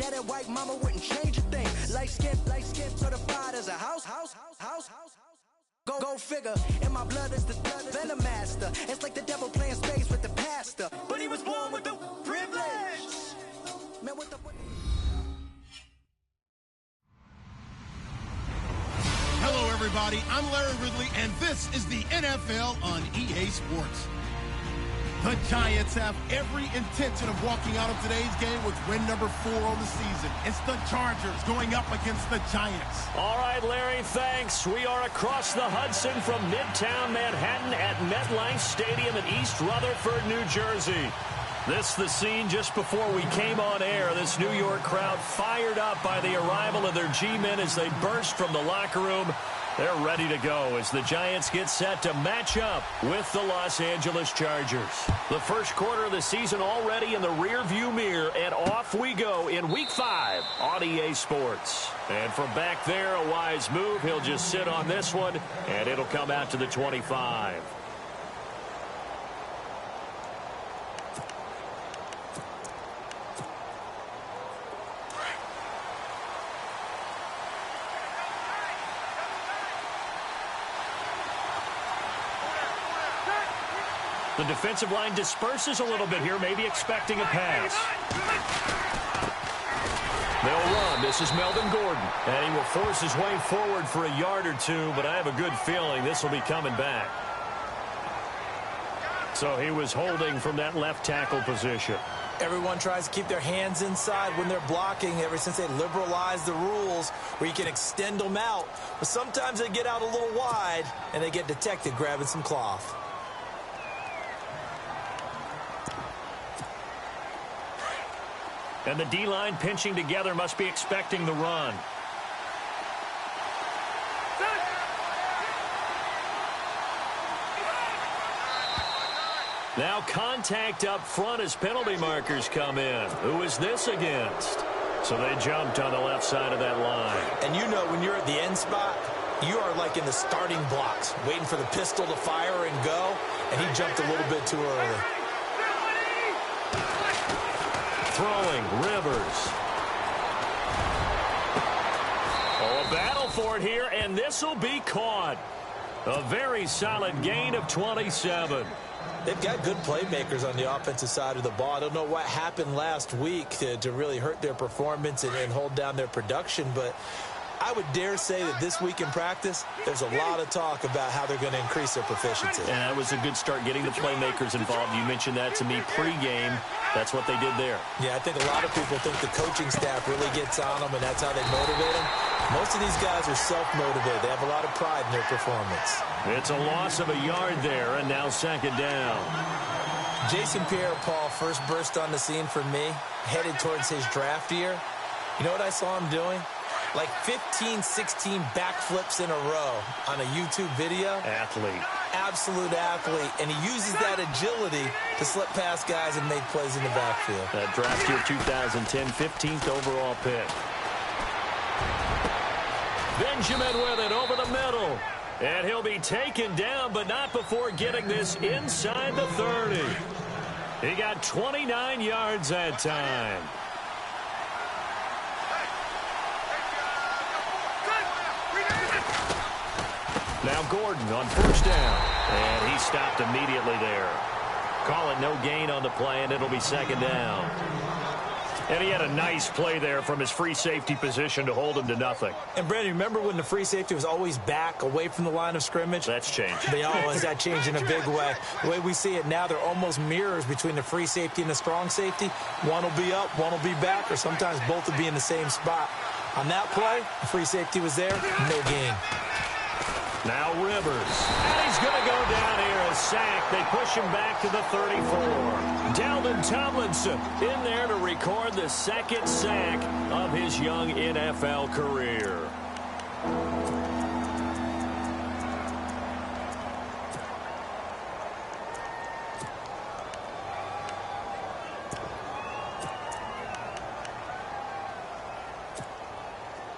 dad and white mama wouldn't change a thing. Light skin certified as a house. Go figure. In my blood is the venom master. It's like the devil playing space with the pastor. But he was born with the privilege. Man, what the... Hello, everybody. I'm Larry Ridley, and this is the NFL on EA Sports. The Giants have every intention of walking out of today's game with win number 4 on the season. It's the Chargers going up against the Giants. All right, Larry, thanks. We are across the Hudson from Midtown Manhattan at MetLife Stadium in East Rutherford, New Jersey. This the scene just before we came on air. This New York crowd fired up by the arrival of their G-men as they burst from the locker room. They're ready to go as the Giants get set to match up with the Los Angeles Chargers. The first quarter of the season already in the rearview mirror, and off we go in Week 5 on EA Sports. And from back there, a wise move. He'll just sit on this one, and it'll come out to the 25. The defensive line disperses a little bit here, maybe expecting a pass. They'll run. This is Melvin Gordon. And he will force his way forward for a yard or two, but I have a good feeling this will be coming back. So he was holding from that left tackle position. Everyone tries to keep their hands inside when they're blocking ever since they liberalized the rules where you can extend them out. But sometimes they get out a little wide, and they get detected grabbing some cloth. And the D-line pinching together must be expecting the run. Now contact up front as penalty markers come in. Who is this against? So they jumped on the left side of that line. And you know when you're at the end spot, you are like in the starting blocks, waiting for the pistol to fire and go, and he jumped a little bit too early. Throwing, Rivers. Oh, a battle for it here, and this will be caught. A very solid gain of 27. They've got good playmakers on the offensive side of the ball. I don't know what happened last week to really hurt their performance and hold down their production, but I would dare say that this week in practice, there's a lot of talk about how they're going to increase their proficiency. And that was a good start getting the playmakers involved. You mentioned that to me pregame. That's what they did there. Yeah, I think a lot of people think the coaching staff really gets on them, and that's how they motivate them. Most of these guys are self-motivated. They have a lot of pride in their performance. It's a loss of a yard there, and now second down. Jason Pierre-Paul first burst on the scene for me, headed towards his draft year. You know what I saw him doing? Like 15, 16 backflips in a row on a YouTube video. Athlete. Absolute athlete. And he uses that agility to slip past guys and make plays in the backfield. That draft year 2010, 15th overall pick. Benjamin with it over the middle. And he'll be taken down, but not before getting this inside the 30. He got 29 yards that time. Now Gordon on first down. And he stopped immediately there. Call it no gain on the play, and it'll be second down. And he had a nice play there from his free safety position to hold him to nothing. And, Brandon, remember when the free safety was always back away from the line of scrimmage? That's changed. They always that changed in a big way. The way we see it now, they're almost mirrors between the free safety and the strong safety. One will be up, one will be back, or sometimes both will be in the same spot. On that play, the free safety was there, no gain. Now Rivers. And he's going to go down here, a sack. They push him back to the 34. Dalvin Tomlinson in there to record the second sack of his young NFL career.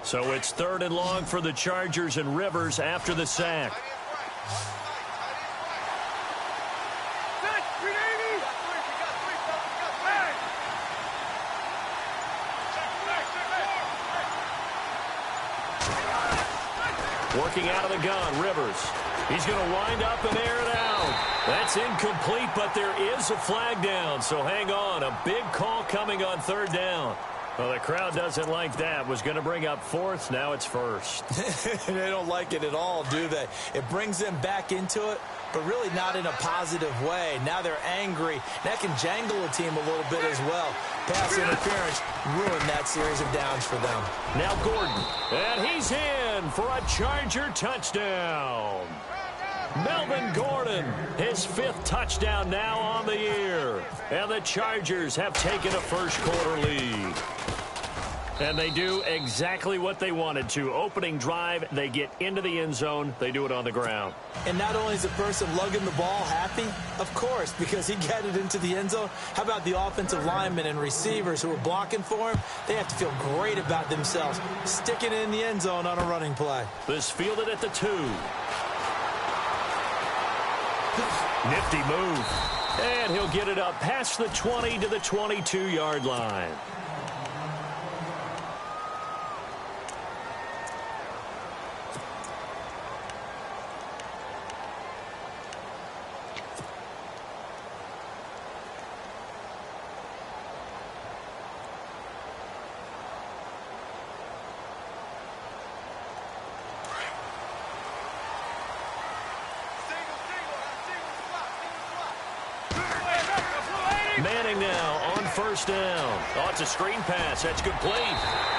So it's third and long for the Chargers, and Rivers after the sack. Working out of the gun, Rivers. He's going to wind up and air it out. That's incomplete, but there is a flag down, so hang on. A big call coming on third down. Well, the crowd doesn't like that. Was going to bring up fourth. Now it's first. They don't like it at all, do they? It brings them back into it, but really not in a positive way. Now they're angry. That can jangle a team a little bit as well. Pass interference ruined that series of downs for them. Now Gordon. And he's in for a Charger touchdown. Melvin Gordon, his 5th touchdown now on the year. And the Chargers have taken a first-quarter lead. And they do exactly what they wanted to. Opening drive, they get into the end zone. They do it on the ground. And not only is the person lugging the ball happy, of course, because he got it into the end zone. How about the offensive linemen and receivers who are blocking for him? They have to feel great about themselves, sticking it in the end zone on a running play. This fielded at the 2. Nifty move. And he'll get it up past the 20 to the 22-yard line. Manning now on first down. Oh, it's a screen pass. That's complete.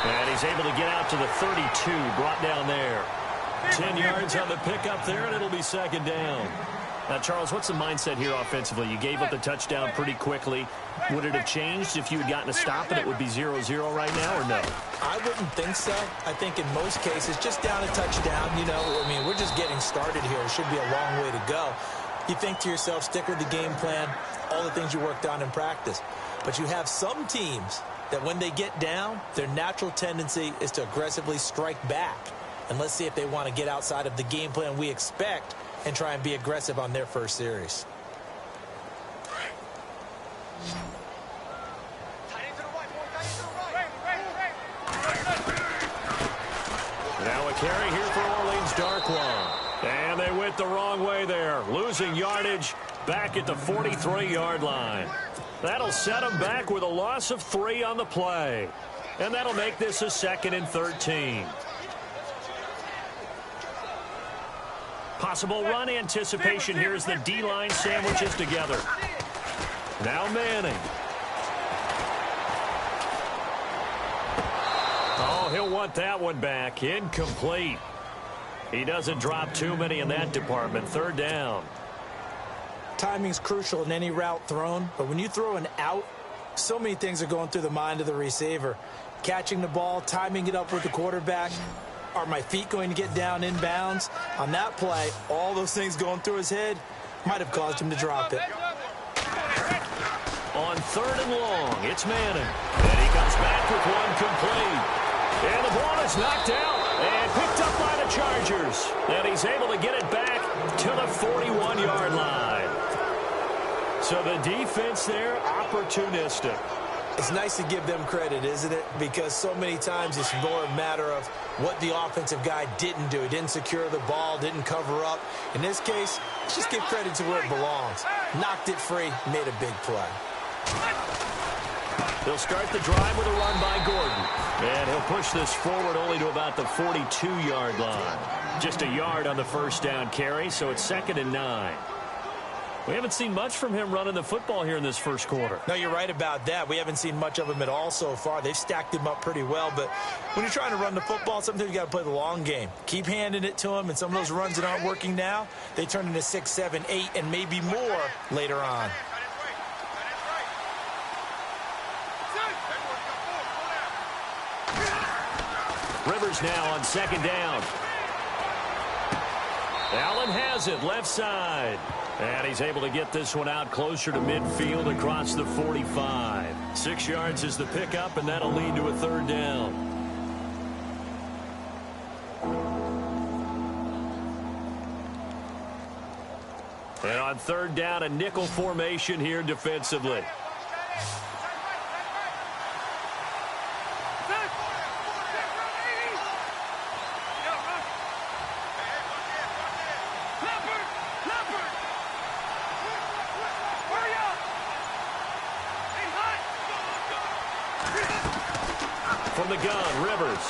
And he's able to get out to the 32, brought down there. 10 yards on the pickup there, and it'll be second down. Now, Charles, what's the mindset here offensively? You gave up the touchdown pretty quickly. Would it have changed if you had gotten a stop and it would be 0-0 right now, or no? I wouldn't think so. I think in most cases, just down a touchdown, you know, I mean, we're just getting started here. It should be a long way to go. You think to yourself, stick with the game plan, all the things you worked on in practice. But you have some teams that when they get down, their natural tendency is to aggressively strike back. And let's see if they want to get outside of the game plan we expect and try and be aggressive on their first series. Now a carry here for Orleans Darkwan. And they went the wrong way there. Losing yardage back at the 43-yard line. That'll set them back with a loss of 3 on the play. And that'll make this a 2nd and 13. Possible run anticipation here as the D-line sandwiches together. Now Manning. Oh, he'll want that one back. Incomplete. He doesn't drop too many in that department. 3rd down. Timing's crucial in any route thrown, but when you throw an out, so many things are going through the mind of the receiver. Catching the ball, timing it up with the quarterback. Are my feet going to get down inbounds? On that play, all those things going through his head might have caused him to drop it. On 3rd and long, it's Manning. And he comes back with one complete. And the ball is knocked out and picked up by the Chargers. And he's able to get it back to the 41-yard line. So the defense there, opportunistic. It's nice to give them credit, isn't it? Because so many times it's more a matter of what the offensive guy didn't do. He didn't secure the ball, didn't cover up. In this case, let's just give credit to where it belongs. Knocked it free, made a big play. They'll start the drive with a run by Gordon. And he'll push this forward only to about the 42-yard line. Just a yard on the first down carry, so it's 2nd and 9. We haven't seen much from him running the football here in this first quarter. No, you're right about that. We haven't seen much of him at all so far. They've stacked him up pretty well, but when you're trying to run the football, sometimes you got to play the long game. Keep handing it to him, and some of those runs that aren't working now, they turn into 6, 7, 8, and maybe more later on. Rivers now on 2nd down. Allen has it left side. And he's able to get this one out closer to midfield across the 45. 6 yards is the pickup, and that'll lead to a 3rd down. And on 3rd down, a nickel formation here defensively. from the gun. Rivers.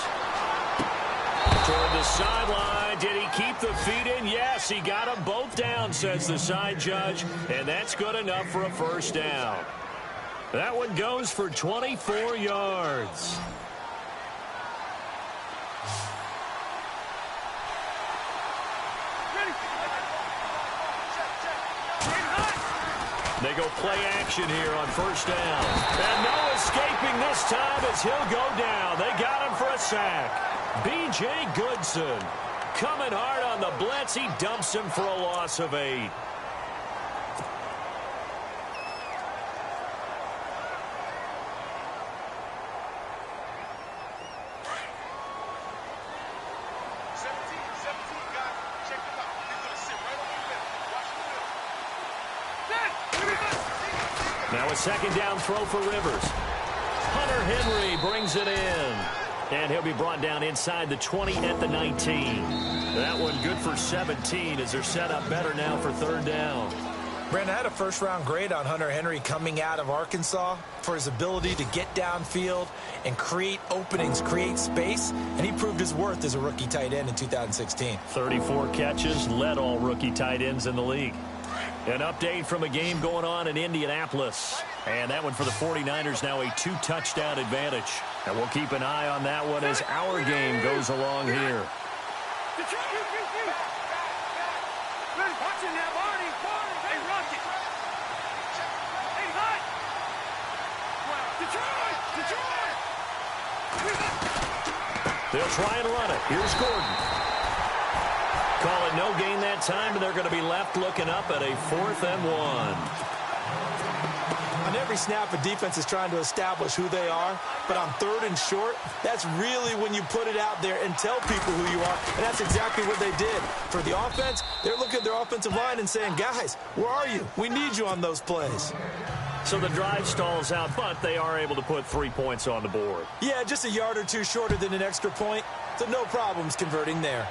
Toward the sideline. Did he keep the feet in? Yes, he got them both down, says the side judge. And that's good enough for a first down. That one goes for 24 yards. They go play action here on first down. And no escaping this time as he'll go down. They got him for a sack. B.J. Goodson coming hard on the blitz. He dumps him for a loss of 8. Now a second down throw for Rivers. Hunter Henry brings it in. And he'll be brought down inside the 20 at the 19. That one good for 17 as they're set up better now for third down. Brandon, I had a first-round grade on Hunter Henry coming out of Arkansas for his ability to get downfield and create openings, create space, and he proved his worth as a rookie tight end in 2016. 34 catches, led all rookie tight ends in the league. An update from a game going on in Indianapolis. And that one for the 49ers now a 2-touchdown advantage. And we'll keep an eye on that one as our game goes along here. They'll try and run it. Here's Gordon. Call it no gain that time, and they're going to be left looking up at a 4th and 1. On every snap, a defense is trying to establish who they are, but on 3rd and short, that's really when you put it out there and tell people who you are, and that's exactly what they did. For the offense, they're looking at their offensive line and saying, guys, where are you? We need you on those plays. So the drive stalls out, but they are able to put 3 points on the board. Yeah, just a yard or two shorter than an extra point, so no problems converting there.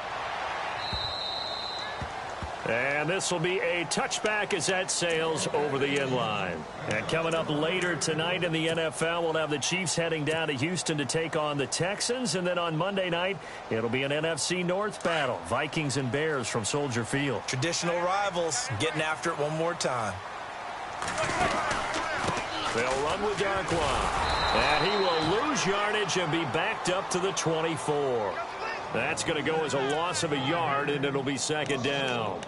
And this will be a touchback as that sails over the end line. And coming up later tonight in the NFL, we'll have the Chiefs heading down to Houston to take on the Texans. And then on Monday night, it'll be an NFC North battle. Vikings and Bears from Soldier Field. Traditional rivals getting after it one more time. They'll run with Darkwa. And he will lose yardage and be backed up to the 24. That's going to go as a loss of a yard, and it'll be second down.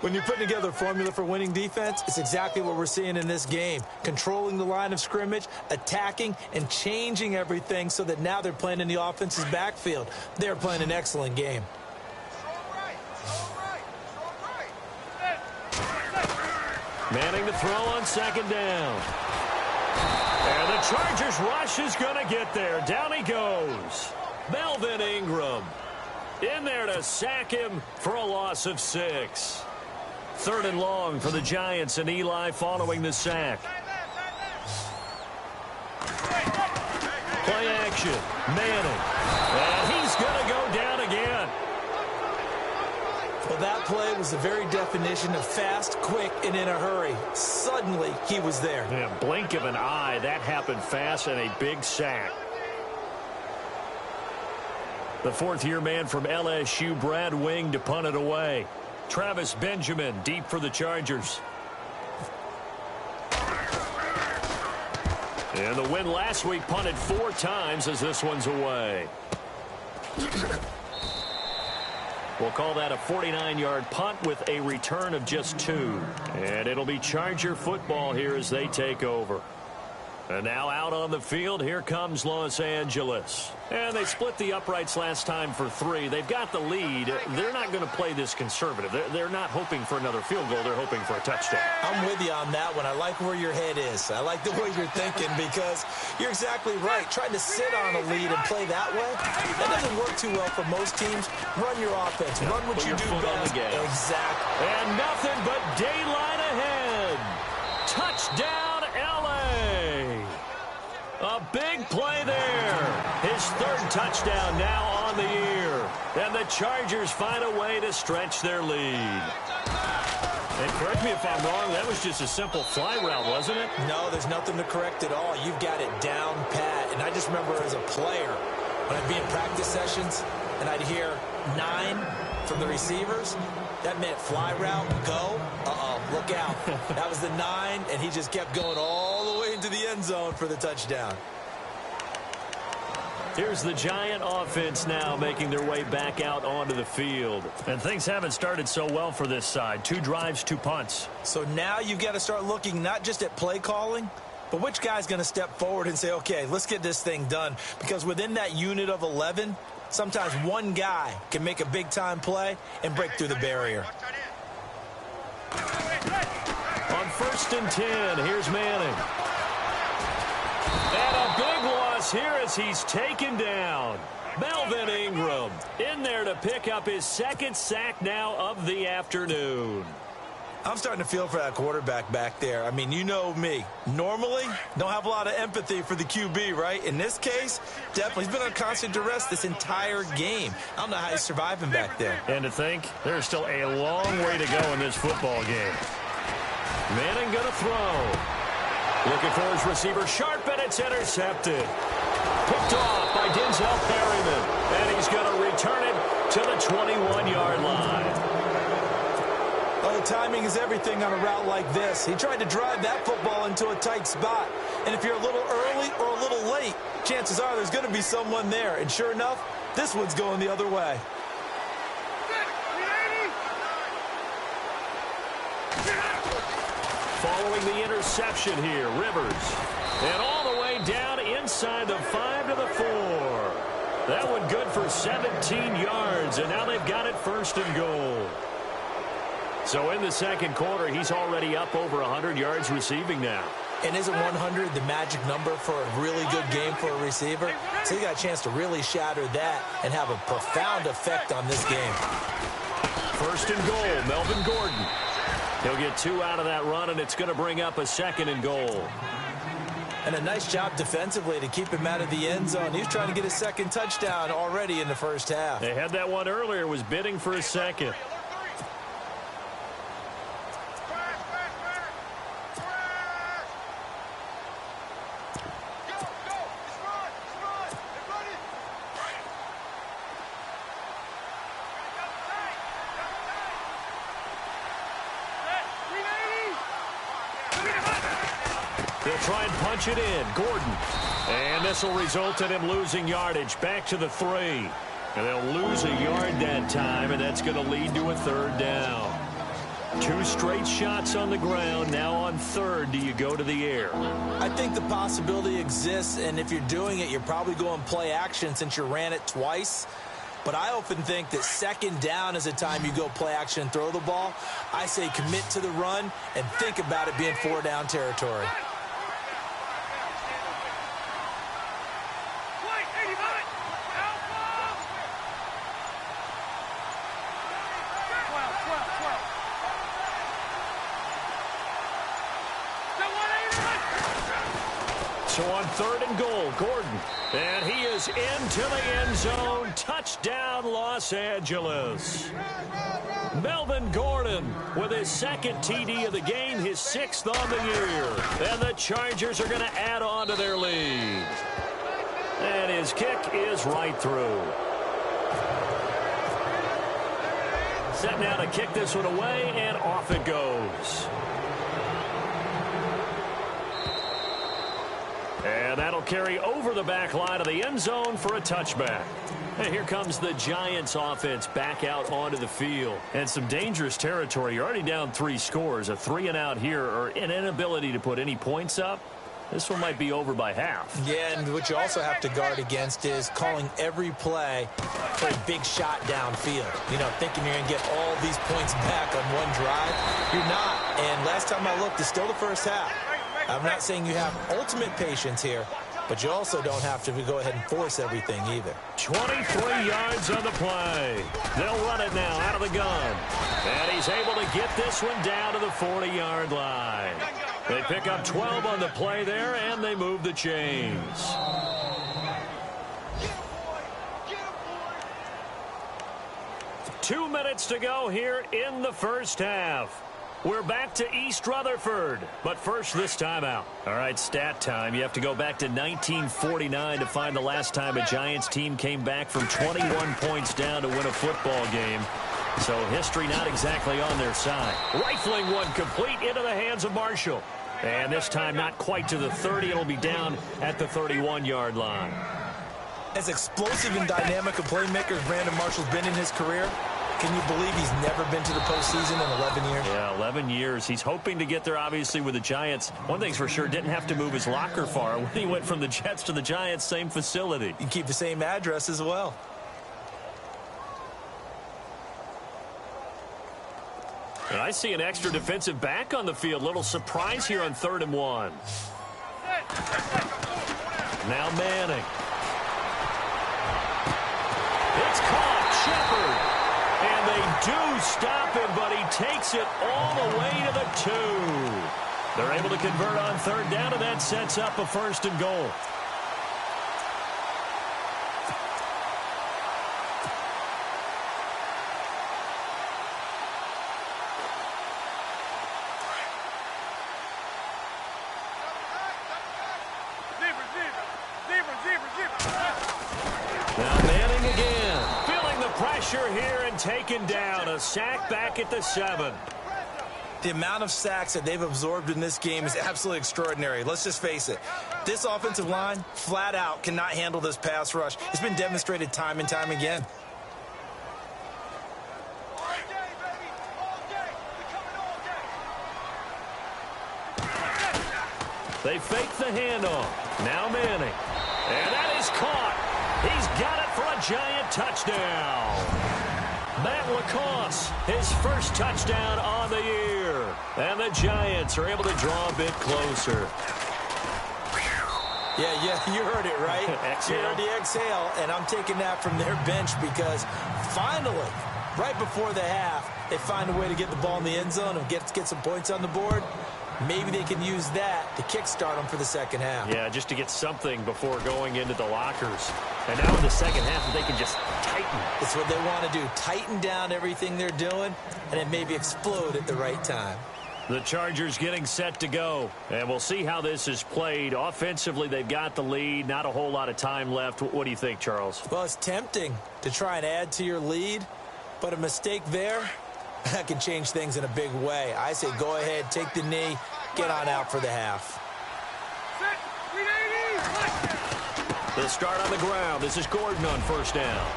When you're putting together a formula for winning defense, it's exactly what we're seeing in this game. Controlling the line of scrimmage, attacking, and changing everything so that now they're playing in the offense's backfield. They're playing an excellent game. Manning to throw on second down. And the Chargers rush is going to get there. Down he goes. Melvin Ingram in there to sack him for a loss of 6. 3rd and long for the Giants, and Eli following the sack. Play action. Manning. And he's going to go down again. Well, that play was the very definition of fast, quick, and in a hurry. Suddenly, he was there. Yeah, blink of an eye. That happened fast and a big sack. The 4th-year man from LSU, Brad Wing, to punt it away. Travis Benjamin deep for the Chargers. And the win last week punted 4 times as this one's away. We'll call that a 49-yard punt with a return of just 2. And it'll be Charger football here as they take over. And now out on the field, here comes Los Angeles. And they split the uprights last time for 3. They've got the lead. They're not going to play this conservative. They're not hoping for another field goal. They're hoping for a touchdown. I'm with you on that one. I like where your head is. I like the way you're thinking because you're exactly right. Trying to sit on a lead and play that way, that doesn't work too well for most teams. Run your offense. Run what you do best. Exactly. And nothing but daylight ahead. Touchdown, L.A. A big play there. His 3rd touchdown now on the year. And the Chargers find a way to stretch their lead. And correct me if I'm wrong, that was just a simple fly route, wasn't it? No, there's nothing to correct at all. You've got it down pat. And I just remember as a player, when I'd be in practice sessions and I'd hear 9 from the receivers, that meant fly route, go, look out. That was the 9, and he just kept going all the way into the end zone for the touchdown. Here's the Giant offense now making their way back out onto the field. And things haven't started so well for this side. 2 drives, 2 punts. So now you've got to start looking not just at play calling, but which guy's going to step forward and say, okay, let's get this thing done. Because within that unit of 11, sometimes one guy can make a big-time play and break through the barrier. On 1st and 10, here's Manning. And a big loss here as he's taken down. Melvin Ingram in there to pick up his 2nd sack now of the afternoon. I'm starting to feel for that quarterback back there. I mean, you know me. Normally, don't have a lot of empathy for the QB, right? In this case, definitely. He's been on constant duress this entire game. I don't know how he's surviving back there. And to think, there's still a long way to go in this football game. Manning going to throw. Looking for his receiver, sharp, and it's intercepted. Picked off by Denzel Perryman. And he's going to return it to the 21-yard line. Oh, timing is everything on a route like this. He tried to drive that football into a tight spot. And if you're a little early or a little late, chances are there's going to be someone there. And sure enough, this one's going the other way. Following the interception here, Rivers. And all the way down inside the 5 to the 4. That one good for 17 yards, and now they've got it 1st and goal. So in the 2nd quarter, he's already up over 100 yards receiving now. And isn't 100 the magic number for a really good game for a receiver? So he got a chance to really shatter that and have a profound effect on this game. 1st and goal, Melvin Gordon. He'll get 2 out of that run, and it's going to bring up a 2nd and goal. And a nice job defensively to keep him out of the end zone. He was trying to get his 2nd touchdown already in the 1st half. They had that one earlier, was bidding for a 2nd. They'll try and punch it in. Gordon. And this will result in him losing yardage. Back to the 3. And they'll lose a yard that time, and that's going to lead to a 3rd down. 2 straight shots on the ground. Now on 3rd, do you go to the air? I think the possibility exists, and if you're doing it, you're probably going play action since you ran it twice. But I often think that 2nd down is a time you go play action and throw the ball. I say commit to the run and think about it being 4-down territory. So on 3rd and goal, Gordon. And he is into the end zone. Touchdown, Los Angeles. Melvin Gordon with his 2nd TD of the game, his 6th on the year. And the Chargers are going to add on to their lead. And his kick is right through. Set now to kick this one away, and off it goes. And that'll carry over the back line of the end zone for a touchback. And here comes the Giants offense back out onto the field. And some dangerous territory. You're already down 3 scores. A 3-and-out here, or an inability to put any points up. This one might be over by half. Yeah, and what you also have to guard against is calling every play for a big shot downfield. You know, thinking you're going to get all these points back on one drive. You're not. And last time I looked, it's still the 1st half. I'm not saying you have ultimate patience here, but you also don't have to go ahead and force everything either. 23 yards on the play. They'll run it now out of the gun. And he's able to get this one down to the 40-yard line. They pick up 12 on the play there, and they move the chains. Two minutes to go here in the 1st half. We're back to East Rutherford, but first this timeout. All right, stat time. You have to go back to 1949 to find the last time a Giants team came back from 21 points down to win a football game. So history not exactly on their side. Rifling one complete into the hands of Marshall. And this time not quite to the 30. It'll be down at the 31-yard line. As explosive and dynamic a playmaker as Brandon Marshall's been in his career, can you believe he's never been to the postseason in 11 years? Yeah, 11 years. He's hoping to get there, obviously, with the Giants. One thing's for sure, didn't have to move his locker far. When he went from the Jets to the Giants, same facility. You can keep the same address as well. And I see an extra defensive back on the field. Little surprise here on 3rd and 1. Now Manning. It's caught. Shepard. And they do stop him, but he takes it all the way to the 2. They're able to convert on 3rd down, and that sets up a 1st and goal. Now Manning again, feeling the pressure here and taken down. A sack back at the 7. The amount of sacks that they've absorbed in this game is absolutely extraordinary. Let's just face it. This offensive line, flat out, cannot handle this pass rush. It's been demonstrated time and time again. They fake the handoff. Now Manning. And that is caught. He's got it for a Giant touchdown. Matt LaCosse, his first touchdown on the year. And the Giants are able to draw a bit closer. Yeah, you heard it, right? Exhale. You heard the exhale, and I'm taking that from their bench because finally, right before the half, they find a way to get the ball in the end zone and get some points on the board. Maybe they can use that to kickstart them for the second half. Yeah, just to get something before going into the lockers. And now in the second half, they can just tighten. It's what they want to do. Tighten down everything they're doing, and then maybe explode at the right time. The Chargers getting set to go. And we'll see how this is played. Offensively, they've got the lead. Not a whole lot of time left. What do you think, Charles? Well, it's tempting to try and add to your lead, but a mistake there, that can change things in a big way. I say go ahead, take the knee, get on out for the half. The start on the ground. This is Gordon on 1st down.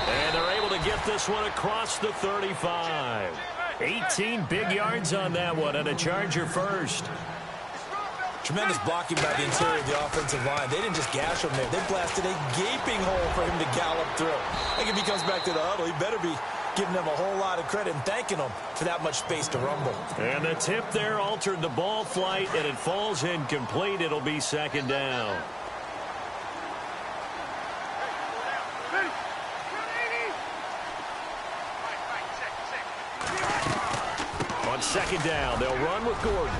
And they're able to get this one across the 35. 18 big yards on that one, and a Charger first. Tremendous blocking by the interior of the offensive line. They didn't just gash him there. They blasted a gaping hole for him to gallop through. I think if he comes back to the huddle, he better be giving them a whole lot of credit and thanking them for that much space to rumble. And the tip there altered the ball flight, and it falls incomplete. It'll be 2nd down. On 2nd down, they'll run with Gordon.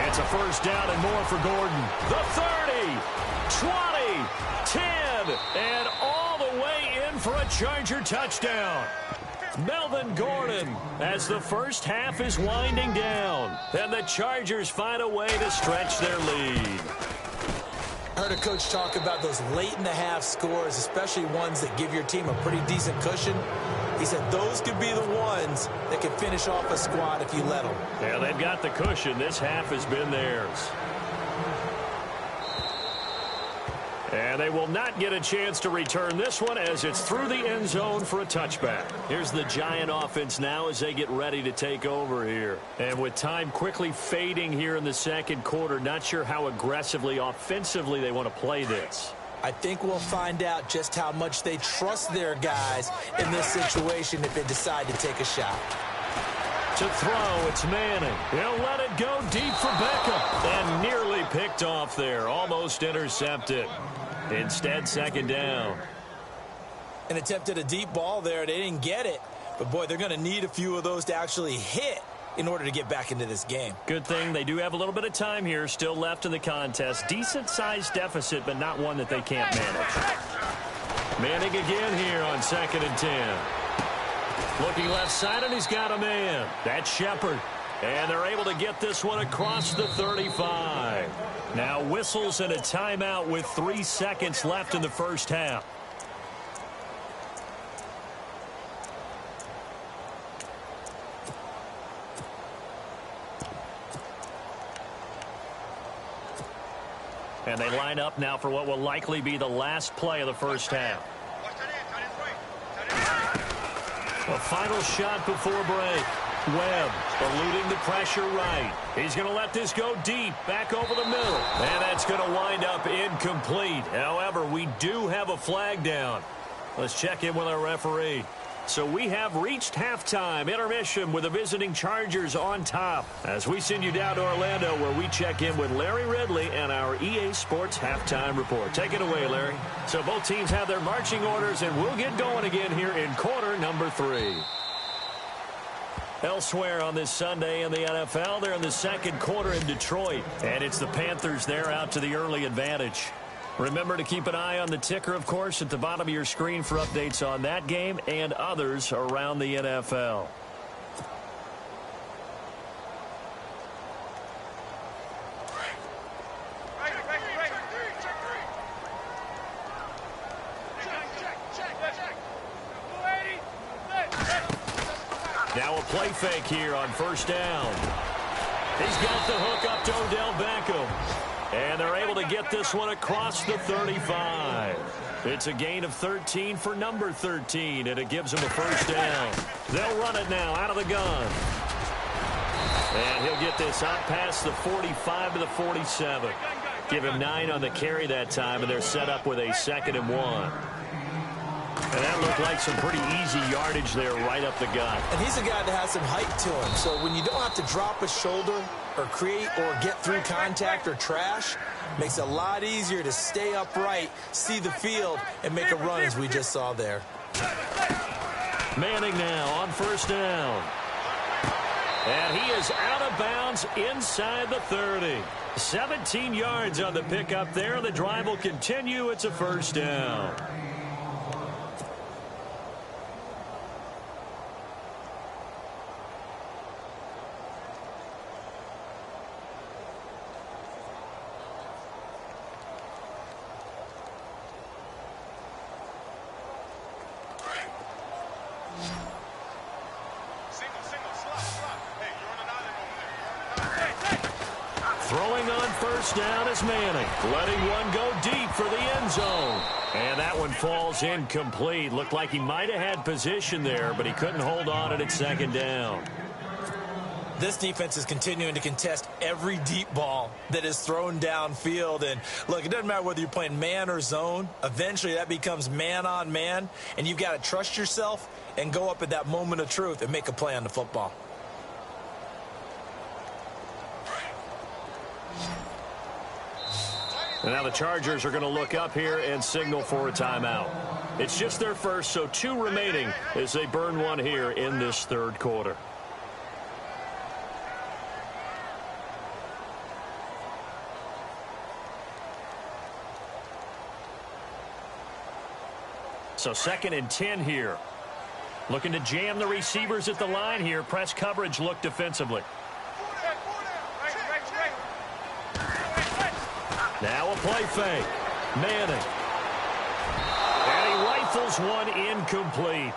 It's a 1st down and more for Gordon. The 30, 20, 10, and all the way in for a Charger touchdown. Melvin Gordon as the first half is winding down. And the Chargers find a way to stretch their lead. I heard a coach talk about those late-in-the-half scores, especially ones that give your team a pretty decent cushion. He said those could be the ones that can finish off a squad if you let them. Yeah, they've got the cushion. This half has been theirs. And they will not get a chance to return this one as it's through the end zone for a touchback. Here's the Giant offense now as they get ready to take over here. And with time quickly fading here in the 2nd quarter, not sure how aggressively, offensively they want to play this. I think we'll find out just how much they trust their guys in this situation if they decide to take a shot. To throw, it's Manning. He'll let it go deep for Beckham. And nearly picked off there. Almost intercepted. Instead, 2nd down. And attempted a deep ball there. They didn't get it. But, boy, they're going to need a few of those to actually hit in order to get back into this game. Good thing they do have a little bit of time here still left in the contest. Decent-sized deficit, but not one that they can't manage. Manning again here on 2nd and 10. Looking left side, and he's got a man. That's Shepard. And they're able to get this one across the 35. Now whistles and a timeout with 3 seconds left in the first half. And they line up now for what will likely be the last play of the first half. A final shot before break. Webb eluding the pressure right. He's going to let this go deep, back over the middle. And that's going to wind up incomplete. However, we do have a flag down. Let's check in with our referee. So we have reached halftime intermission with the visiting Chargers on top. As we send you down to Orlando where we check in with Larry Ridley and our EA Sports halftime report. Take it away, Larry. So both teams have their marching orders, and we'll get going again here in quarter number 3. Elsewhere on this Sunday in the NFL, they're in the second quarter in Detroit. And it's the Panthers there out to the early advantage. Remember to keep an eye on the ticker, of course, at the bottom of your screen for updates on that game and others around the NFL. Now a play fake here on first down. He's got the hook up to Odell Beckham. And they're able to get this one across the 35. It's a gain of 13 for number 13, and it gives him a first down. They'll run it now out of the gun. And he'll get this out past the 45 to the 47. Give him 9 on the carry that time, and they're set up with a 2nd and 1. And that looked like some pretty easy yardage there right up the gut. And he's a guy that has some height to him. So when you don't have to drop a shoulder or create or get through contact or trash, makes it a lot easier to stay upright, see the field, and make a run as we just saw there. Manning now on first down. And he is out of bounds inside the 30. 17 yards on the pickup there. The drive will continue. It's a first down. Throwing on first down is Manning. Letting one go deep for the end zone. And that one falls incomplete. Looked like he might have had position there, but he couldn't hold on at 2nd down. This defense is continuing to contest every deep ball that is thrown downfield. And, look, it doesn't matter whether you're playing man or zone. Eventually that becomes man on man, and you've got to trust yourself and go up at that moment of truth and make a play on the football. And now the Chargers are going to look up here and signal for a timeout. It's just their first, so 2 remaining as they burn one here in this 3rd quarter. So 2nd and 10 here. Looking to jam the receivers at the line here. Press coverage look defensively. Now a play fake. Manning. And he rifles one incomplete.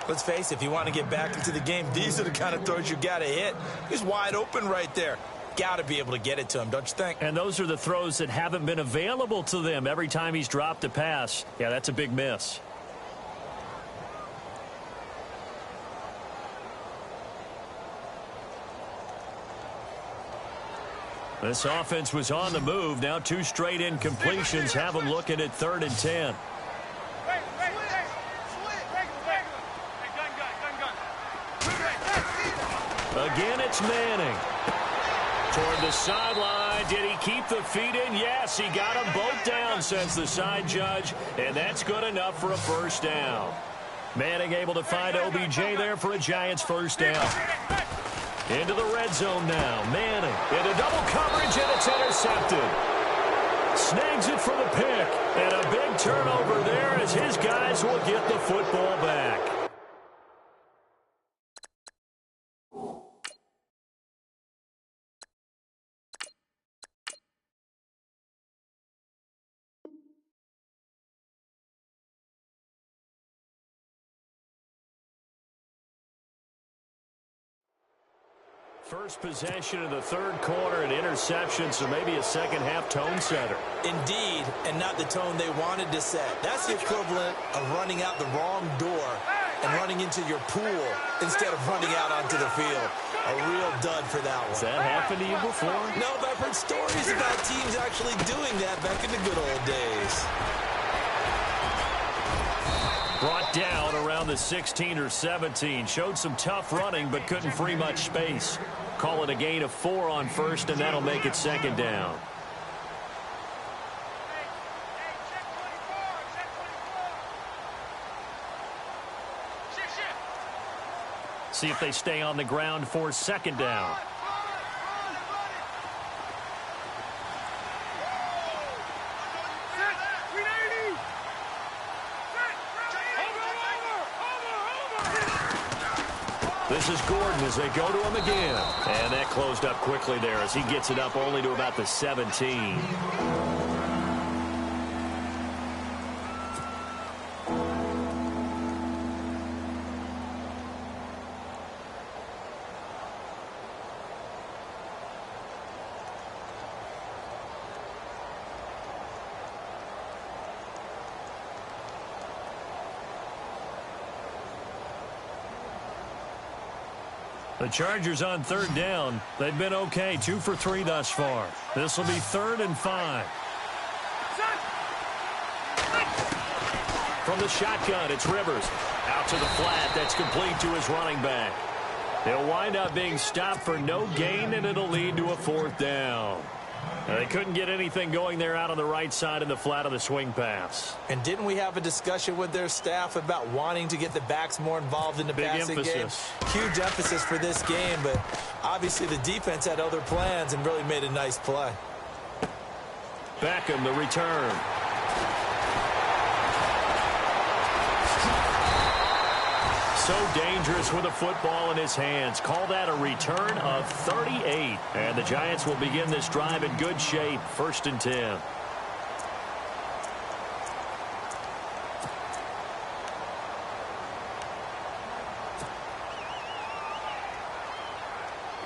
Let's face it, if you want to get back into the game, these are the kind of throws you got to hit. He's wide open right there. Got to be able to get it to him, don't you think? And those are the throws that haven't been available to them every time he's dropped a pass. Yeah, that's a big miss. This offense was on the move. Now 2 straight incompletions have them looking at 3rd and 10. Again, it's Manning. Toward the sideline. Did he keep the feet in? Yes, he got them both down, says the side judge. And that's good enough for a first down. Manning able to find OBJ there for a Giants first down. Into the red zone now. Manning into double coverage, and it's intercepted. Snags it for the pick. And a big turnover there as his guys will get the football back. First possession of the third quarter, an interception, so maybe a second-half tone setter. Indeed, and not the tone they wanted to set. That's the equivalent of running out the wrong door and running into your pool instead of running out onto the field. A real dud for that one. Has that happened to you before? No, but I've heard stories about teams actually doing that back in the good old days. Brought down around the 16 or 17. Showed some tough running, but couldn't free much space. Call it a gain of 4 on first, and that'll make it second down. See if they stay on the ground for second down. This is Gordon as they go to him again. And that closed up quickly there as he gets it up only to about the 17. The Chargers on third down. They've been okay, 2 for 3 thus far. This will be 3rd and 5. From the shotgun, it's Rivers. Out to the flat. That's complete to his running back. They'll wind up being stopped for no gain, and it'll lead to a 4th down. They couldn't get anything going there out on the right side of the flat of the swing pass. And didn't we have a discussion with their staff about wanting to get the backs more involved in the passing game? Huge emphasis for this game, but obviously the defense had other plans and really made a nice play. Beckham, the return. So dangerous with a football in his hands. Call that a return of 38. And the Giants will begin this drive in good shape. 1st and 10.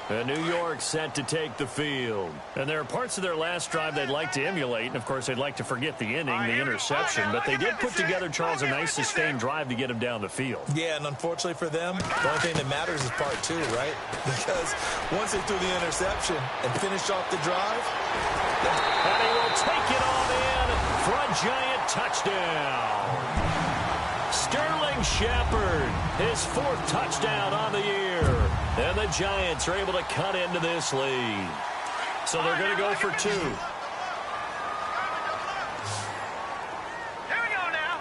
And New York set to take the field. And there are parts of their last drive they'd like to emulate. And, of course, they'd like to forget the inning, the interception. But they did put together, Charles, a nice sustained drive to get him down the field. Yeah, and unfortunately for them, the only thing that matters is part 2, right? Because once they threw the interception and finished off the drive. And he will take it on in for a Giant touchdown. Sterling Shepard, his 4th touchdown on the year. And the Giants are able to cut into this lead. So they're going to go for 2. Here we go now.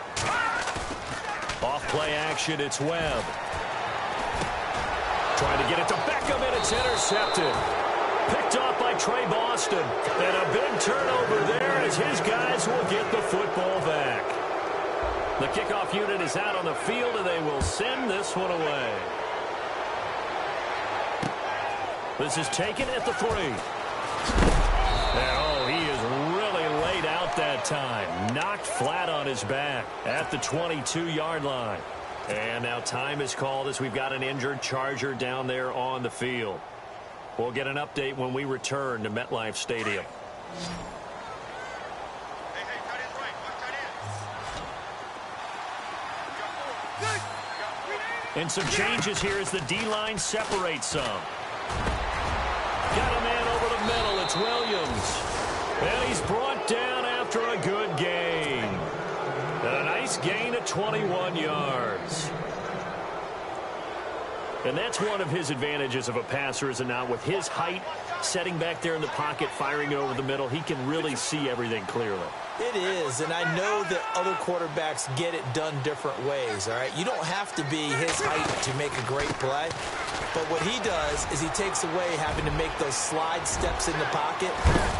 Off play action, it's Webb. Trying to get it to Beckham, and it's intercepted. Picked off by Trey Boston. And a big turnover there as his guys will get the football back. The kickoff unit is out on the field, and they will send this one away. This is taken at the 3. And, oh, he is really laid out that time. Knocked flat on his back at the 22-yard line. And now time is called as we've got an injured Charger down there on the field. We'll get an update when we return to MetLife Stadium. And some changes here as the D-line separates some. Got a man over the middle. It's Williams. And he's brought down after a good gain. A nice gain of 21 yards. And that's one of his advantages of a passer, is it not? With his height, setting back there in the pocket, firing it over the middle, he can really see everything clearly. It is, and I know that other quarterbacks get it done different ways, all right? You don't have to be his height to make a great play. But what he does is he takes away having to make those slide steps in the pocket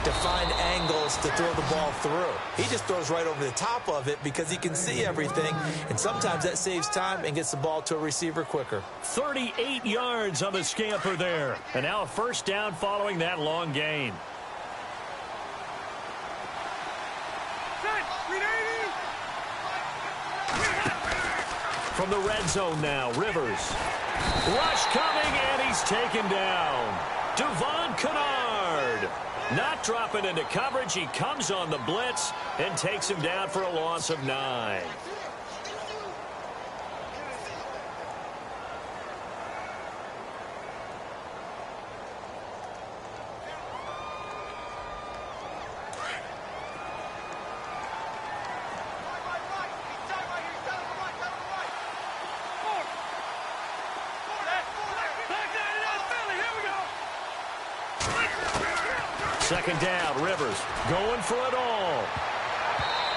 to find angles to throw the ball through. He just throws right over the top of it because he can see everything, and sometimes that saves time and gets the ball to a receiver quicker. 38 yards on the scamper there. And now a 1st down following that long gain. From the red zone now, Rivers. Rush coming, and he's taken down. Devon Kennard not dropping into coverage. He comes on the blitz and takes him down for a loss of 9. Second down, Rivers going for it all.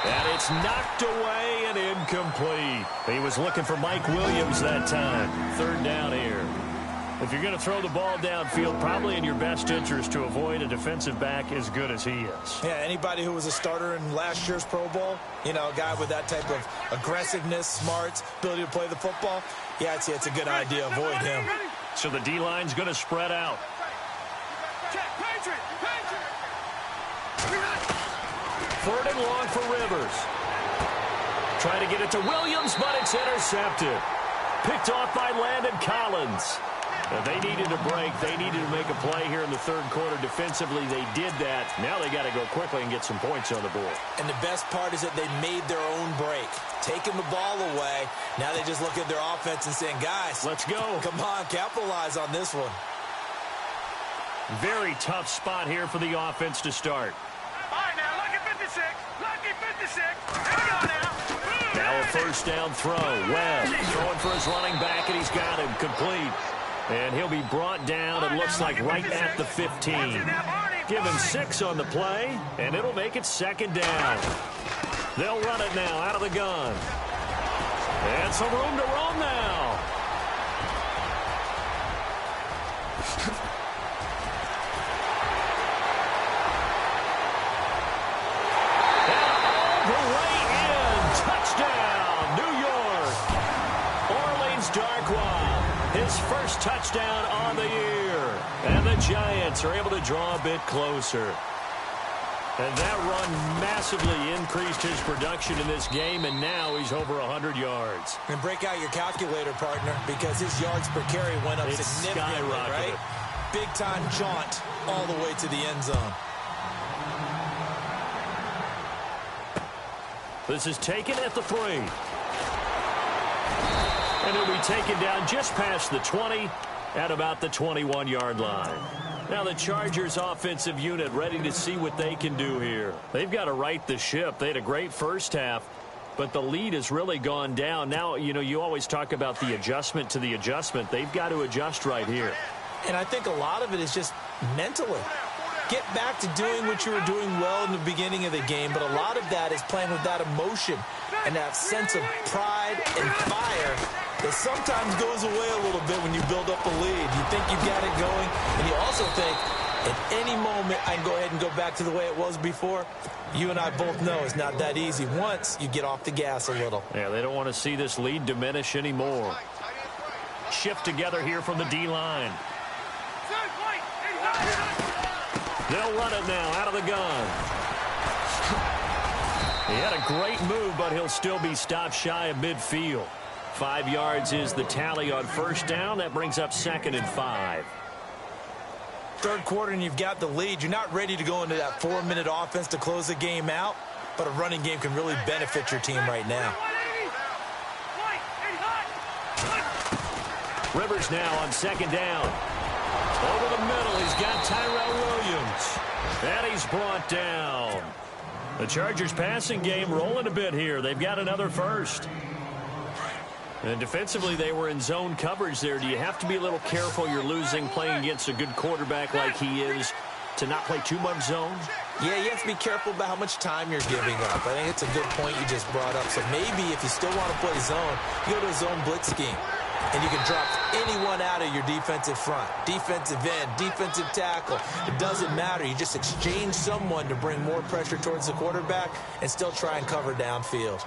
And it's knocked away and incomplete. He was looking for Mike Williams that time. Third down here. If you're going to throw the ball downfield, probably in your best interest to avoid a defensive back as good as he is. Yeah, anybody who was a starter in last year's Pro Bowl, you know, a guy with that type of aggressiveness, smarts, ability to play the football, yeah, it's a good idea. Avoid him. So the D-line's going to spread out. Third and long for Rivers. Trying to get it to Williams, but it's intercepted. Picked off by Landon Collins. They needed a break. They needed to make a play here in the third quarter. Defensively, they did that. Now they got to go quickly and get some points on the board. And the best part is that they made their own break. Taking the ball away. Now they just look at their offense and saying, guys, let's go. Come on, capitalize on this one. Very tough spot here for the offense to start. All right, now, lucky 56. Lucky 56. Here we go now. Now a first down throw. Webb throwing for his running back, and he's got him complete. And he'll be brought down, it looks like, right at the 15. Give him 6 on the play, and it'll make it second down. They'll run it now out of the gun. And some room to roam now. And all the way in. Touchdown, New York. Orleans Darkwa. His first touchdown on the year. And the Giants are able to draw a bit closer. And that run massively increased his production in this game, and now he's over 100 yards. And break out your calculator, partner, because his yards per carry went up significantly, right? Big-time jaunt all the way to the end zone. This is taken at the 3. And he'll be taken down just past the 20 at about the 21-yard line. Now the Chargers offensive unit ready to see what they can do here. They've got to right the ship. They had a great first half, but the lead has really gone down. Now, you know, you always talk about the adjustment to the adjustment. They've got to adjust right here. And I think a lot of it is just mentally. Get back to doing what you were doing well in the beginning of the game, but a lot of that is playing with that emotion and that sense of pride and fire that sometimes goes away a little bit when you build up a lead. You think you've got it going, and you also think at any moment I can go ahead and go back to the way it was before. You and I both know it's not that easy once you get off the gas a little. Yeah, they don't want to see this lead diminish anymore. Shift together here from the D-line. They'll run it now out of the gun. He had a great move, but he'll still be stopped shy of midfield. 5 yards is the tally on first down. That brings up 2nd and 5. Third quarter and you've got the lead. You're not ready to go into that 4-minute offense to close the game out, but a running game can really benefit your team right now. Rivers now on 2nd down. Over the middle, he's got Tyrell Williams. And he's brought down. The Chargers passing game rolling a bit here. They've got another first. And defensively, they were in zone coverage there. Do you have to be a little careful? You're losing playing against a good quarterback like he is to not play too much zone? Yeah, you have to be careful about how much time you're giving up. I think it's a good point you just brought up. So maybe if you still want to play zone, you go to a zone blitz scheme. And you can drop anyone out of your defensive front, defensive end, defensive tackle. It doesn't matter. You just exchange someone to bring more pressure towards the quarterback and still try and cover downfield.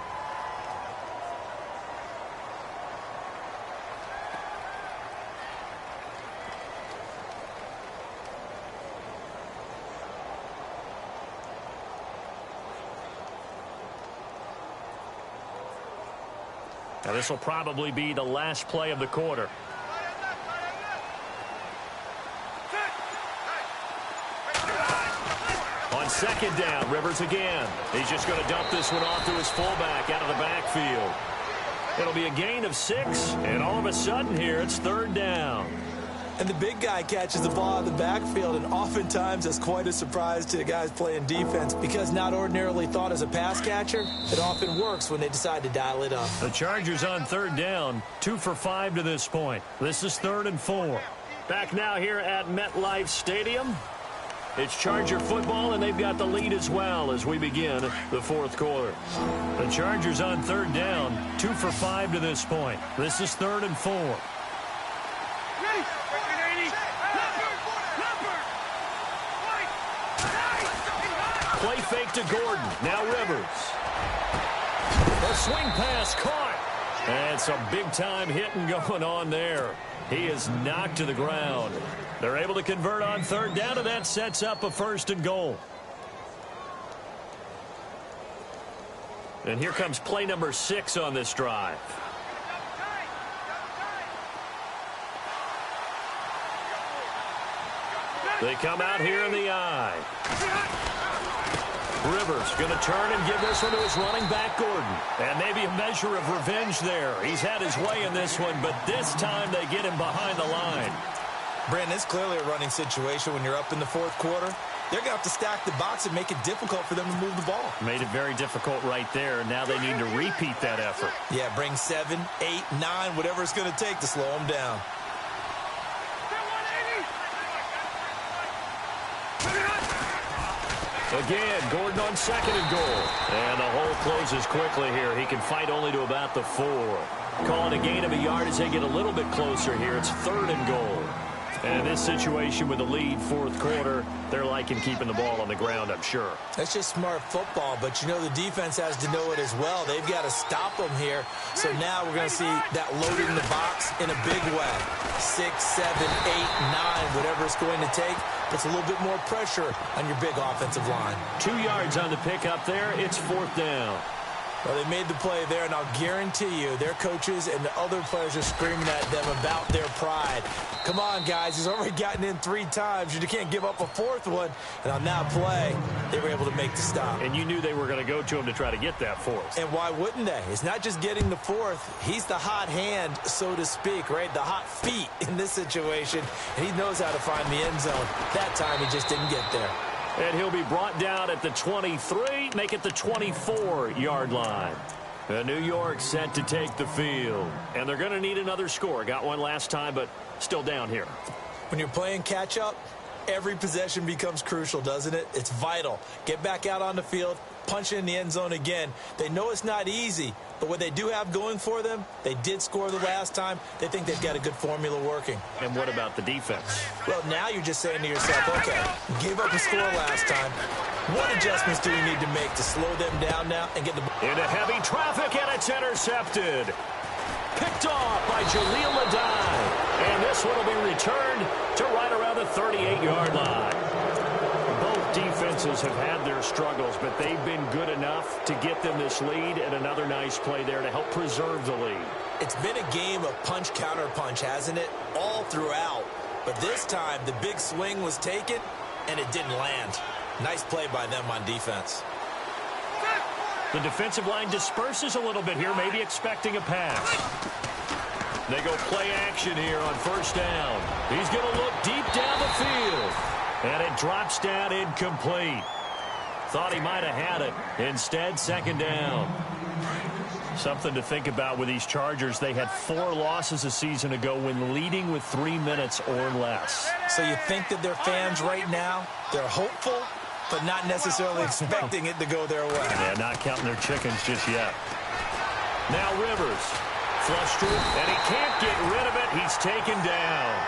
Now this will probably be the last play of the quarter. On second down, Rivers again. He's just going to dump this one off to his fullback out of the backfield. It'll be a gain of 6, and all of a sudden here, it's third down. And the big guy catches the ball in the backfield, and oftentimes that's quite a surprise to the guys playing defense because not ordinarily thought as a pass catcher, it often works when they decide to dial it up. The Chargers on third down, 2 for 5 to this point. This is 3rd and 4. Back now here at MetLife Stadium. It's Charger football, and they've got the lead as well as we begin the 4th quarter. The Chargers on third down, 2 for 5 to this point. This is 3rd and 4. Play fake to Gordon. Now Rivers. The swing pass caught. And some big-time hitting going on there. He is knocked to the ground. They're able to convert on third down, and that sets up a 1st and goal. And here comes play number 6 on this drive. They come out here in the eye. Rivers going to turn and give this one to his running back, Gordon. And maybe a measure of revenge there. He's had his way in this one, but this time they get him behind the line. Brandon, it's clearly a running situation when you're up in the 4th quarter. They're going to have to stack the box and make it difficult for them to move the ball. Made it very difficult right there. Now they need to repeat that effort. Yeah, bring 7, 8, 9, whatever it's going to take to slow them down. Again, Gordon on 2nd and goal. And the hole closes quickly here. He can fight only to about the 4. Call it a gain of a yard as they get a little bit closer here. It's 3rd and goal. And in this situation with the lead, 4th quarter, they're liking keeping the ball on the ground, I'm sure. That's just smart football, but you know the defense has to know it as well. They've got to stop them here. So now we're going to see that loading the box in a big way. 6, 7, 8, 9, whatever it's going to take, puts a little bit more pressure on your big offensive line. 2 yards on the pickup there. It's 4th down. Well, they made the play there, and I'll guarantee you their coaches and the other players are screaming at them about their pride. Come on, guys. He's already gotten in 3 times. You can't give up a 4th one. And on that play, they were able to make the stop. And you knew they were going to go to him to try to get that 4th. And why wouldn't they? It's not just getting the 4th. He's the hot hand, so to speak, right? The hot feet in this situation. And he knows how to find the end zone. That time, he just didn't get there. And he'll be brought down at the 23, make it the 24-yard line. New York set to take the field. And they're going to need another score. Got one last time, but still down here. When you're playing catch-up, every possession becomes crucial, doesn't it? It's vital. Get back out on the field, punch it in the end zone again. They know it's not easy, but what they do have going for them, they did score the last time. They think they've got a good formula working. And what about the defense? Well, now you're just saying to yourself, okay, gave up a score last time. What adjustments do we need to make to slow them down now and get the ball? Into heavy traffic, and it's intercepted. Picked off by Jaleel Adai. And this one will be returned to right around the 38-yard line. Both defenses have had their struggles, but they've been good enough to get them this lead, and another nice play there to help preserve the lead. It's been a game of punch-counter-punch, hasn't it? All throughout. But this time, the big swing was taken, and it didn't land. Nice play by them on defense. The defensive line disperses a little bit here, maybe expecting a pass. They go play action here on 1st down. He's going to look deep down the field. And it drops down incomplete. Thought he might have had it. Instead, 2nd down. Something to think about with these Chargers. They had 4 losses a season ago when leading with 3 minutes or less. So you think that their fans right now, they're hopeful, but not necessarily expecting it to go their way. Yeah, not counting their chickens just yet. Now Rivers. Flushed through, and he can't get rid of it. He's taken down.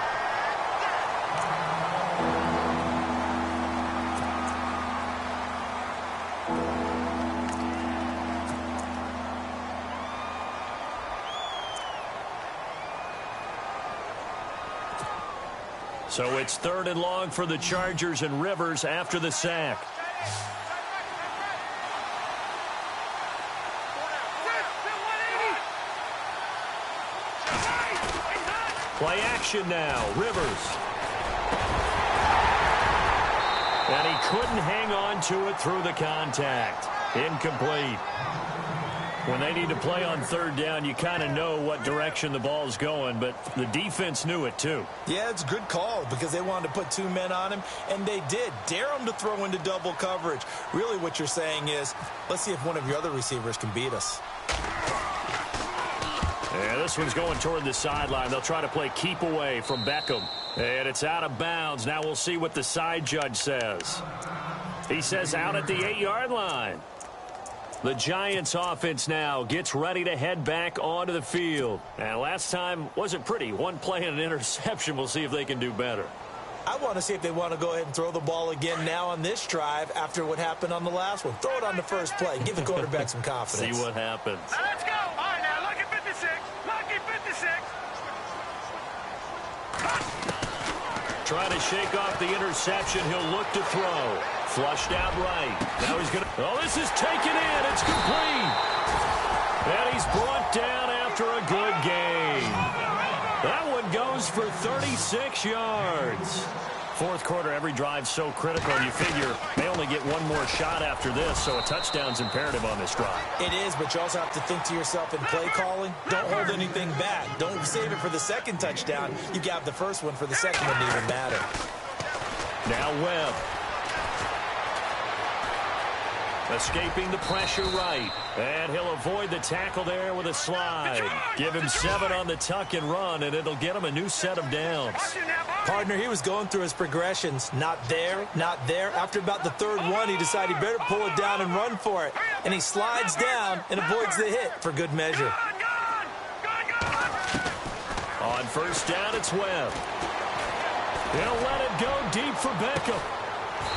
So it's 3rd and long for the Chargers, and Rivers after the sack. Play action now. Rivers. And he couldn't hang on to it through the contact. Incomplete. When they need to play on third down, you kind of know what direction the ball's going, but the defense knew it too. Yeah, it's a good call because they wanted to put 2 men on him, and they did. Dare him to throw into double coverage. Really what you're saying is, let's see if one of your other receivers can beat us. Yeah, this one's going toward the sideline. They'll try to play keep away from Beckham. And it's out of bounds. Now we'll see what the side judge says. He says out at the 8-yard line. The Giants offense now gets ready to head back onto the field. And last time wasn't pretty. One play and an interception. We'll see if they can do better. I want to see if they want to go ahead and throw the ball again now on this drive after what happened on the last one. Throw it on the first play. Give the quarterback some confidence. See what happens. Now let's go. All right, now, lucky 56. Lucky 56. Trying to shake off the interception. He'll look to throw. Flushed out right. Now he's going to... Oh, this is taken in. It's complete. And he's brought down after a good game. That one goes for 36 yards. Fourth quarter, every drive's so critical. You figure they only get one more shot after this, so a touchdown's imperative on this drive. It is, but you also have to think to yourself in play calling, don't hold anything back. Don't save it for the second touchdown. You got the first one for the second one to even matter. Now Webb. Escaping the pressure right. And he'll avoid the tackle there with a slide. Give him 7 on the tuck and run, and it'll get him a new set of downs. Partner, he was going through his progressions. Not there, not there. After about the third one, he decided he better pull it down and run for it. And he slides down and avoids the hit for good measure. On first down, it's Webb. He'll let it go deep for Beckham.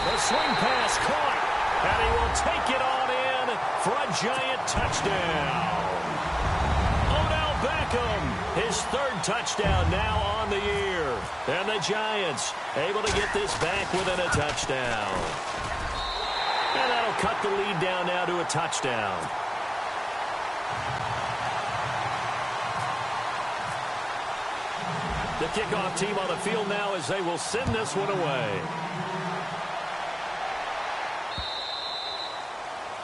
The swing pass caught. And he will take it on in for a Giant touchdown. Odell Beckham, his 3rd touchdown now on the year. And the Giants able to get this back within a touchdown. And that'll cut the lead down now to a touchdown. The kickoff team on the field now as they will send this one away.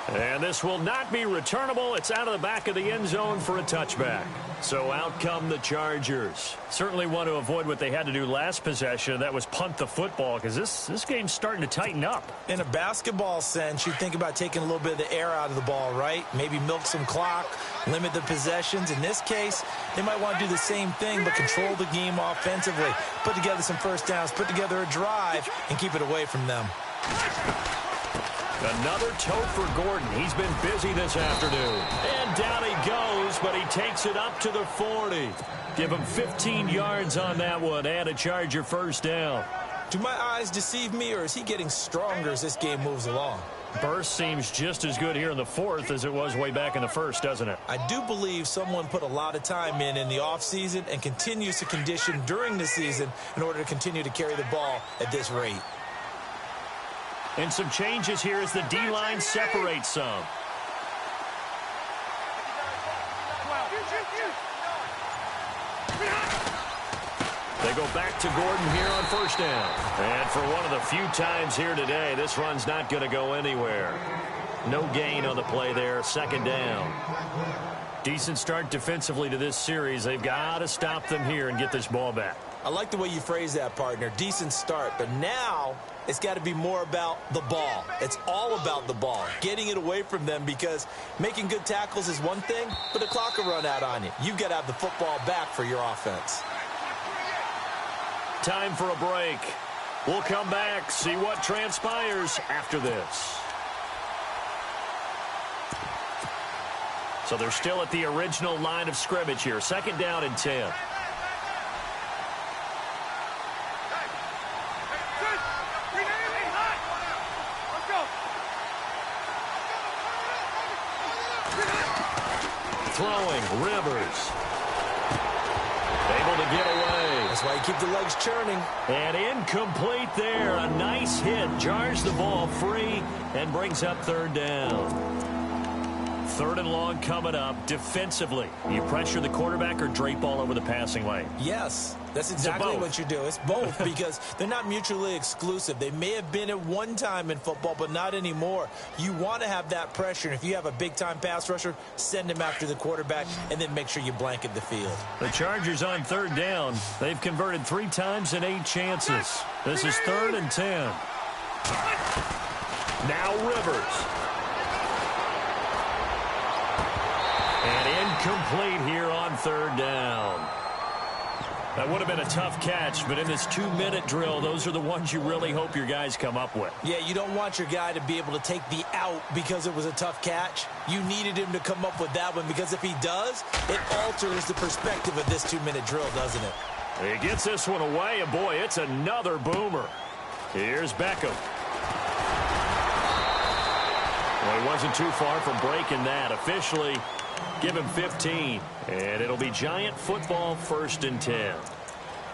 And this will not be returnable. It's out of the back of the end zone for a touchback. So out come the Chargers. Certainly want to avoid what they had to do last possession. That was punt the football because this game's starting to tighten up. In a basketball sense, you think about taking a little bit of the air out of the ball, right? Maybe milk some clock, limit the possessions. In this case, they might want to do the same thing but control the game offensively. Put together some first downs, put together a drive, and keep it away from them. Another toe for Gordon. He's been busy this afternoon. And down he goes, but he takes it up to the 40. Give him 15 yards on that one and a Charger first down. Do my eyes deceive me, or is he getting stronger as this game moves along? Burst seems just as good here in the 4th as it was way back in the 1st, doesn't it? I do believe someone put a lot of time in the offseason and continues to condition during the season in order to continue to carry the ball at this rate. And some changes here as the D-line separates some. They go back to Gordon here on first down. And for one of the few times here today, this run's not going to go anywhere. No gain on the play there, 2nd down. Decent start defensively to this series. They've got to stop them here and get this ball back. I like the way you phrase that, partner. Decent start. But now it's got to be more about the ball. It's all about the ball, getting it away from them, because making good tackles is one thing, but the clock will run out on you. You've got to have the football back for your offense. Time for a break. We'll come back, see what transpires after this. So they're still at the original line of scrimmage here. 2nd down and 10. Throwing, Rivers. Able to get away. That's why you keep the legs churning. And incomplete there. A nice hit. Jars the ball free and brings up 3rd down. 3rd and long coming up. Defensively, you pressure the quarterback or drape all over the passing lane? Yes, that's exactly what you do. It's both because they're not mutually exclusive. They may have been at one time in football, but not anymore. You want to have that pressure, and if you have a big-time pass rusher, send him after the quarterback, and then make sure you blanket the field. The Chargers on 3rd down. They've converted 3 times in 8 chances. This is 3rd and 10. Now Rivers. And incomplete here on 3rd down. That would have been a tough catch, but in this 2-minute drill, those are the ones you really hope your guys come up with. Yeah, you don't want your guy to be able to take the out because it was a tough catch. You needed him to come up with that one because if he does, it alters the perspective of this 2-minute drill, doesn't it? He gets this one away, and boy, it's another boomer. Here's Beckham. Well, he wasn't too far from breaking that. Officially, give him 15. And it'll be Giant football, 1st and 10.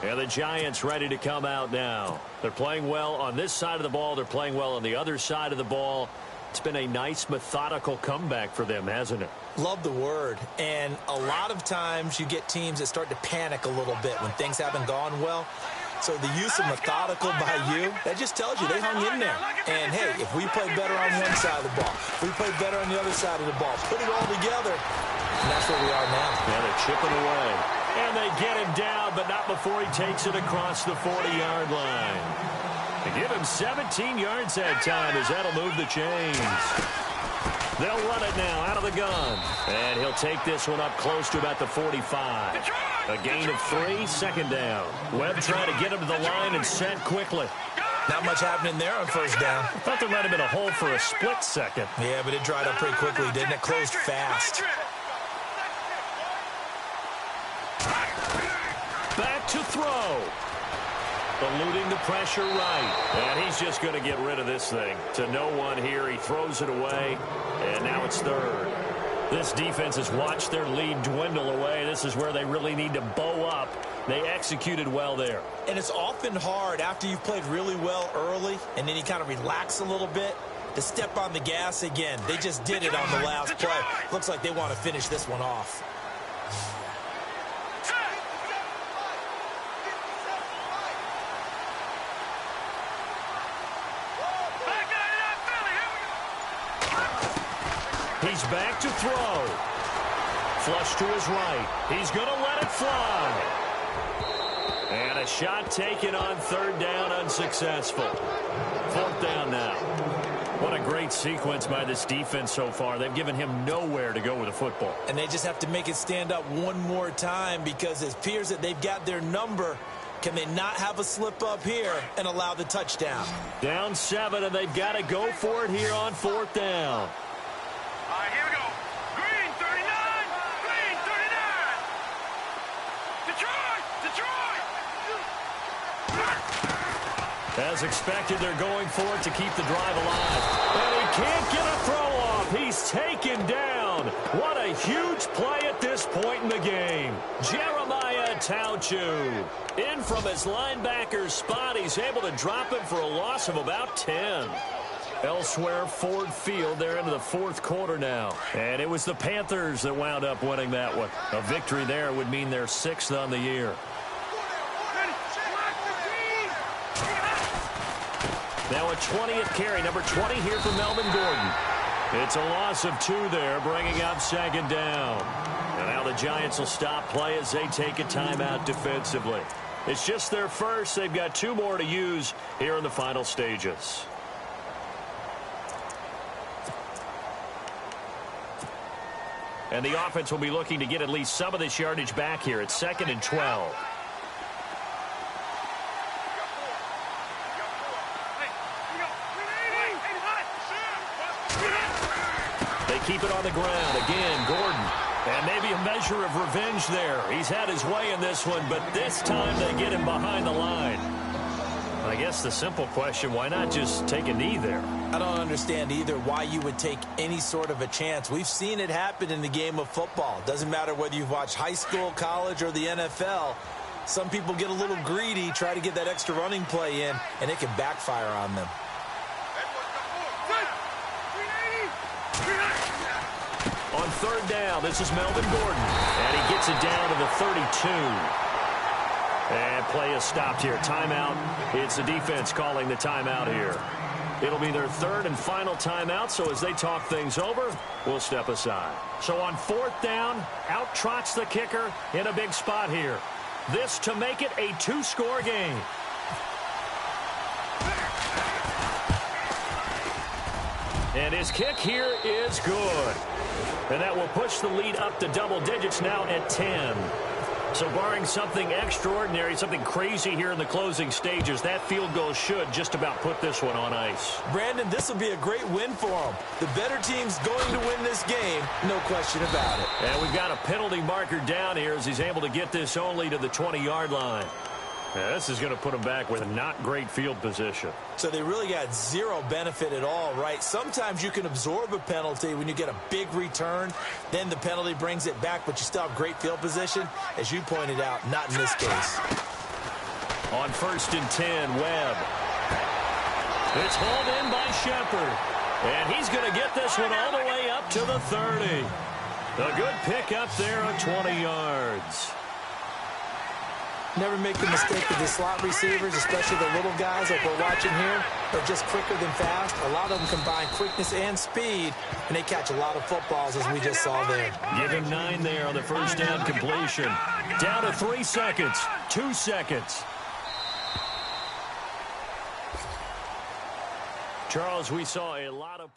And the Giants ready to come out now. They're playing well on this side of the ball. They're playing well on the other side of the ball. It's been a nice, methodical comeback for them, hasn't it? Love the word. And a lot of times you get teams that start to panic a little bit when things haven't gone well. So the use of methodical by you, that just tells you they hung in there. And, hey, if we play better on one side of the ball, if we play better on the other side of the ball, put it all together, and that's where we are now. Yeah, they're chipping away. And they get him down, but not before he takes it across the 40-yard line. They give him 17 yards that time as that'll move the chains. They'll run it now out of the gun. And he'll take this one up close to about the 45. A gain of 3, 2nd down. Webb trying to get him to the line and set quickly. Not much happening there on 1st down. I thought there might have been a hole for a split second. Yeah, but it dried up pretty quickly, didn't it? Closed fast. Back to throw. Eluding the pressure right. And he's just going to get rid of this thing. To no one here. He throws it away. And now it's 3rd. This defense has watched their lead dwindle away. This is where they really need to bow up. They executed well there. And it's often hard after you've played really well early and then you kind of relax a little bit to step on the gas again. They just did it on the last play. Looks like they want to finish this one off. He's back to throw. Flush to his right. He's going to let it fly. And a shot taken on 3rd down, unsuccessful. 4th down now. What a great sequence by this defense so far. They've given him nowhere to go with the football. And they just have to make it stand up one more time because it appears that they've got their number. Can they not have a slip up here and allow the touchdown? Down 7, and they've got to go for it here on 4th down. All right, here we go. Green 39. Green 39. Detroit. Detroit. As expected, they're going for it to keep the drive alive. And he can't get a throw off. He's taken down. What a huge play at this point in the game. Jeremiah Tauchu. In from his linebacker spot. He's able to drop him for a loss of about 10. Elsewhere, Ford Field, they're into the 4th quarter now. And it was the Panthers that wound up winning that one. A victory there would mean they're 6th on the year. Now a 20th carry, number 20 here for Melvin Gordon. It's a loss of 2 there, bringing up 2nd down. And now the Giants will stop play as they take a timeout defensively. It's just their first. They've got 2 more to use here in the final stages. And the offense will be looking to get at least some of this yardage back here. It's 2nd and 12. They keep it on the ground. Again, Gordon. And maybe a measure of revenge there. He's had his way in this one, but this time they get him behind the line. I guess the simple question, why not just take a knee there? I don't understand either why you would take any sort of a chance. We've seen it happen in the game of football. Doesn't matter whether you've watched high school, college, or the NFL. Some people get a little greedy, try to get that extra running play in, and it can backfire on them. third down. This is Melvin Gordon. And he gets it down to the 32. And play is stopped here. Timeout. It's the defense calling the timeout here. It'll be their third and final timeout, so as they talk things over, we'll step aside. So on fourth down, out trots the kicker in a big spot here. This to make it a two-score game. And his kick here is good. And that will push the lead up to double digits now at 10. So barring something extraordinary, something crazy here in the closing stages, that field goal should just about put this one on ice. Brandon, this will be a great win for them. The better team's going to win this game, no question about it. And we've got a penalty marker down here as he's able to get this only to the 20-yard line. Now, this is going to put him back with a not great field position. So they really got zero benefit at all, right? Sometimes you can absorb a penalty when you get a big return. Then the penalty brings it back, but you still have great field position. As you pointed out, not in this case. On 1st and 10, Webb. It's hauled in by Shepard. And he's going to get this one all the way up to the 30. A good pick up there of 20 yards. Never make the mistake of the slot receivers, especially the little guys like we're watching here. They're just quicker than fast. A lot of them combine quickness and speed, and they catch a lot of footballs, as we just saw there. Give him 9 there on the first down completion. Down to 3 seconds. 2 seconds. Charles, we saw a lot of...